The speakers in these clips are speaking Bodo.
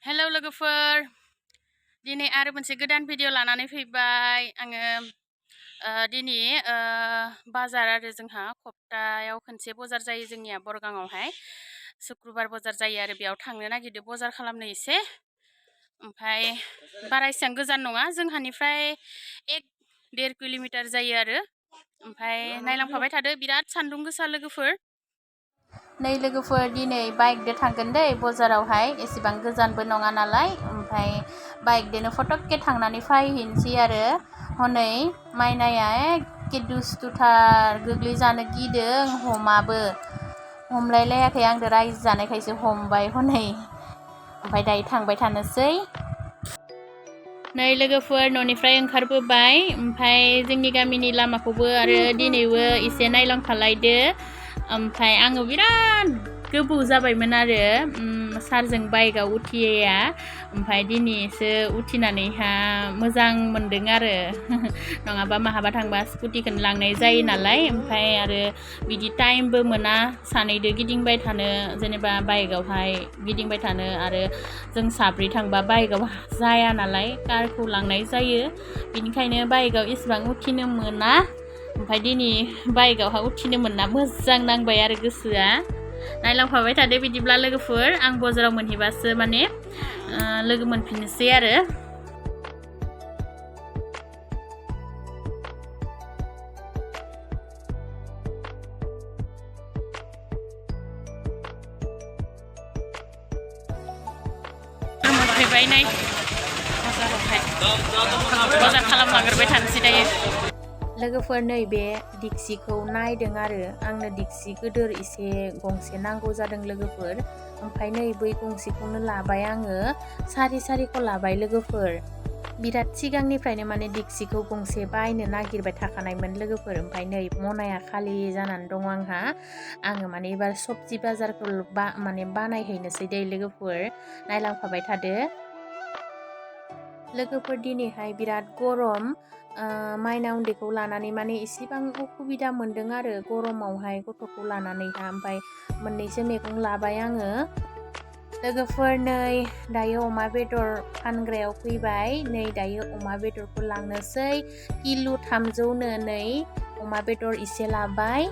हेलौ लोगोफोर दिनै आरो मोनसे गोदान भिडिअ लानानै फैबाय आङो दिनै बाजार आरो जोंहा सप्तायाव खनसे बाजार जायो जोंनिया बरगाङावहाय शुक्रबार बाजार जायो आरो बेयाव थांनो नागिरदों बाजार खालामनो एसे ओमफ्राय बारा एसेबां गोजान नङा जोंहानिफ्राय 1-1.5 किल'मिटार जायो आरो ओमफ्राय नायलांफाबाय थादो बिराद सान्दुं गोसा लोगोफोर नै लोगोफोर दिनै बाइकदो थांगोन दै बाजारावहाय एसेबां गोजानबो नङा नालाय ओमफ्राय बाइकदोनो फटकके थांनानै फैहैनोसै आरो हनै माइनाया एखे दुस्थुथार गोग्लैजानो गिदों हमाबो हमलायलायाखै आंदो रायजो जानायखायसो हमबाय हनै ओमफ्राय दायो थांबाय थानोसै नै लोगोफोर न'निफ्राय ओंखारबोबाय ओमफ्राय जोंनि गामिनि लामाखौबो आरो दिनैबो एसे नायलांफालायदो ओमफ्राय आङो बिराद गोबाव जाबायमोन आरो सारजों बाइकआव उथियैया ओमफ्राय दिनैसो उथिनानैहा मोजां मोनदों आरो नङाबा माहाबा थांबा स्कुटिखौनो लांनाय जायो नालाय ओमफ्राय आरो बिदि टाइमबो मोना सानैदो गिदिंबाय थानो जेनेबा बाइकआवहाय गिदिंबाय थानो आरो जों साब्रै थांबा बाइकआव जाया नालाय कारखौ लांनाय जायो बिनिखायनो बाइकआव एसेबां उथिनो मोना ओमफ्राय दिनै बाइकआवहा उथिनो मोनना मोजां नांबाय आरो गोसोआ नायलांफाबाय थादो बिदिब्ला लोगोफोर आं बाजाराव मोनहैबासो माने लोगो मोनफिननोसै आरो मोनफैबाय नै बाजारावहाय बाजार खालामलांग्रोबाय थानोसै दायो लोगोफोर नैबे दिक्सिखौ नायदों आरो आंनो दिक्सि गिदिर एसे गंसे नांगौ जादों लोगोफोर ओमफ्राय नै बै गंसेखौनो लाबाय आङो सारिखौ लाबाय लोगोफोर बिराद सिगांनिफ्रायनो माने दिक्सिखौ गंसे बायनो नागिरबाय थाखानायमोन लोगोफोर ओमफ्राय नै मनाया खालि जानानै दङ आंहा आङो माने एबार सबजि बाजारखौ माने बानायहैनोसै दे लोगोफोर नायलांफाबाय थादो लोगोफोर दिनैहाय बिराद गरम माइना उन्दैखौ लानानै माने एसेबां उसुबिदा मोनदों आरो गरमावहाय गथ'खौ लानानैहा ओमफ्राय मोननैसो मैगं लाबाय आङो लोगोफोर नै दायो अमा बेदर फानग्रायाव फैबाय नै दायो अमा बेदरखौ लांनोसै किल' 300नो नै अमा बेदर एसे लाबाय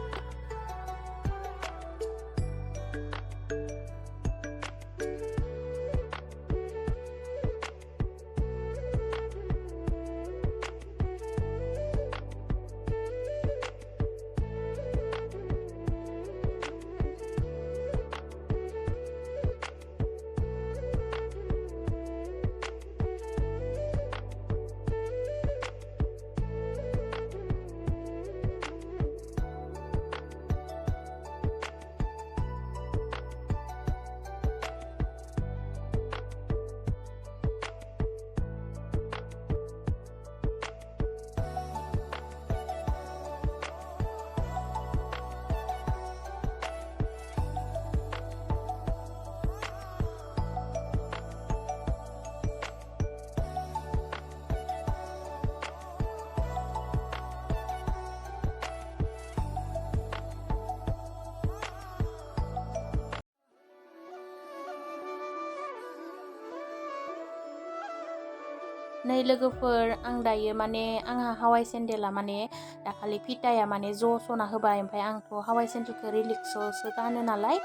नै लोगोफोर आं दायो माने आंहा हावाइ सेन्देला माने दाखालि फिटाया माने ज'सना होबाय ओमफ्राय आंथ' हावाइ सेन्देलखौ रिलेक्सआवसो गानो नालाय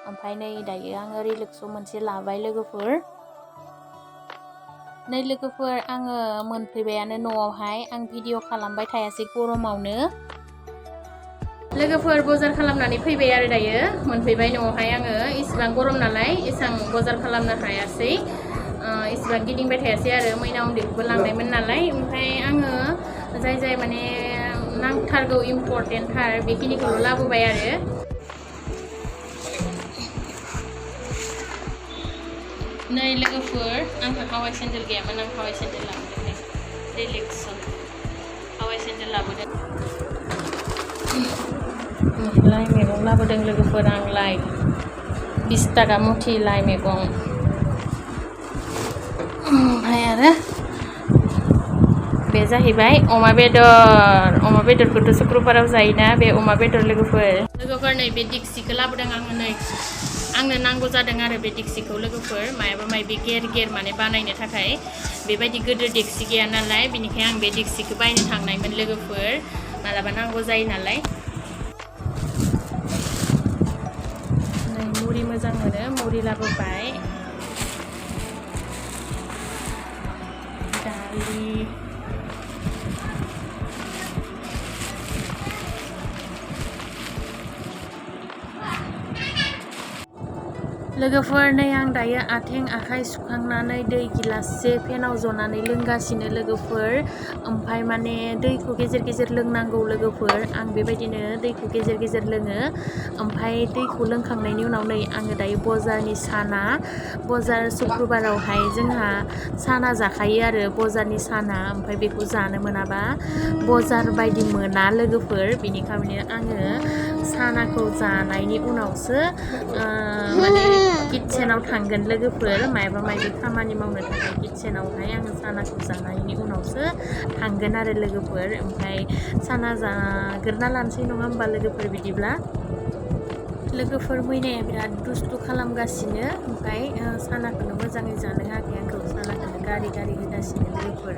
ओमफ्राय नै दायो आङो रिलेक्सआव मोनसे लाबाय लोगोफोर नै लोगोफोर आङो मोनफैबायानो न'आवहाय आं भिडिअ खालामबाय थायासै गरमावनो लोगोफोर बाजार खालामनानै फैबाय आरो दायो मोनफैबाय न'आवहाय आङो इसेबां गरम नालाय एसां बाजार खालामनो हायासै इसेबां गिदिंबाय थायासै आरो मैना उन्दैखौबो लांनायमोन नालाय ओमफ्राय आङो जाय माने नांथारगौ इम्परटेन्टथार बेखिनिखौल' लाबोबाय आरो नै लोगोफोर आंहा हावाइ सेन्देल गैयामोन आं हावाइ सेन्देल लाबोदों रिलेक्सआव हावाइ सेन्देल लाबोदों लाइ मैगं लाबोदों लोगोफोर आं लाइ 20 थाखा मुथि लाइ मैगं ओमफ्राय आरो बे जाहैबाय अमा बेदरखौथ' शुक्रबाराव जायोना बे अमा बेदर लोगोफोर नै बे दिक्सिखौ लाबोदों आङो नै आंनो नांगौ जादों आरो बे दिक्सिखौ लोगोफोर मायाबा मायबि गेर माने बानायनो थाखाय बेबायदि गिदिर दिक्सि गैया नालाय बेनिखायनो आं बे दिक्सिखौ बायनो थांनायमोन लोगोफोर मालाबा नांगौ जायो नालाय नै मुरि मोजां मोनो मुरि लाबोबाय दालि लोगोफोर नै आं दायो आथिं आखाइ सुखांनानै दै गिलाससे फेनाव जनानै लोंगासिनो लोगोफोर ओमफ्राय माने दैखौ गेजेर गेजेर लोंनांगौ लोगोफोर आं बेबायदिनो दैखौ गेजेर गेजेर लोङो ओमफ्राय दैखौ लोंखांनायनि उनाव नै आङो दायो बजारनि साना बजार शुक्रुबारावहाय जोंहा साना जाखायो आरो बजारनि साना ओमफ्राय बेखौ जानो मोनाबा बजार बायदि मोना लोगोफोर बेनिखायनो आङो सानाखौ जानायनि उनावसो माने किटचेनाव थांगोन लोगोफोर मायबा मायबि खामानि मावनो थाखाय किटचेनावहाय आङो सानाखौ जानायनि उनावसो थांगोन आरो लोगोफोर ओमफ्राय साना जाग्रोना लानोसै नङा होमबा लोगोफोर बिदिब्ला लोगोफोर मैनाया बिराद दुस्थु खालामगासिनो ओमफ्राय सानाखौनो मोजाङै जानो होआखै आंखौ सानाखौनो गारि होगासिनो लोगोफोर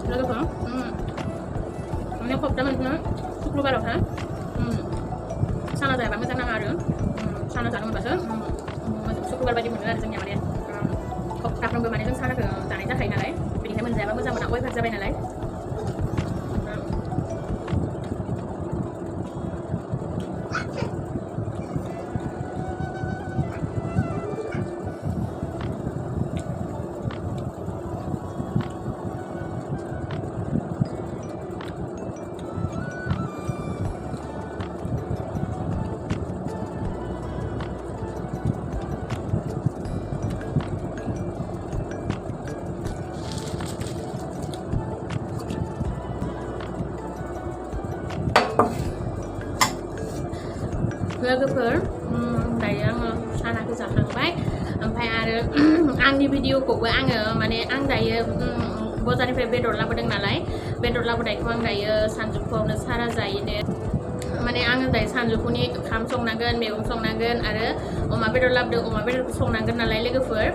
लोगोफोर माने खप्ता मोनसे शुक्रुबारावहाय साना जायाबा मोजां नाङा आरो साना जानो मोनबासो शुक्रुबार बायदि मोनो आरो जोंनिया माने खप्ताफ्रोमबो माने जों सानाखौ जानाय जाखायो नालाय बेनिखायनो मोनजायाबा मोजां मोना अयभास जाबाय नालाय लोगोफोर दायो आङो सानाखौ जाखांबाय ओमफ्राय आरो आंनि भिडिअखौबो आङो माने आं दायो बजारनिफ्राय बेदर लाबोदों नालाय बेदर लाबोनायखौ आं दायो सानजौफुआवनो सारा जायोनो माने आङो दायो सानजौफुनि ओंखाम संनांगोन मैगं संनांगोन आरो अमा बेदर लाबोदों अमा बेदरखौ संनांगोन नालाय लोगोफोर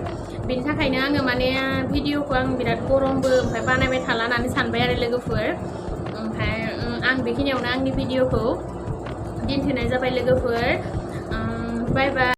बेनि थाखायनो आङो माने भिडिअखौ आं बिराद गरमबो ओमफ्राय बानायबाय थाला होननानै सानबाय आरो लोगोफोर ओमफ्राय आं बेखिनियावनो आंनि भिडिअखौ दोनथ'नाय जाबाय लोगोफोर बाय बाय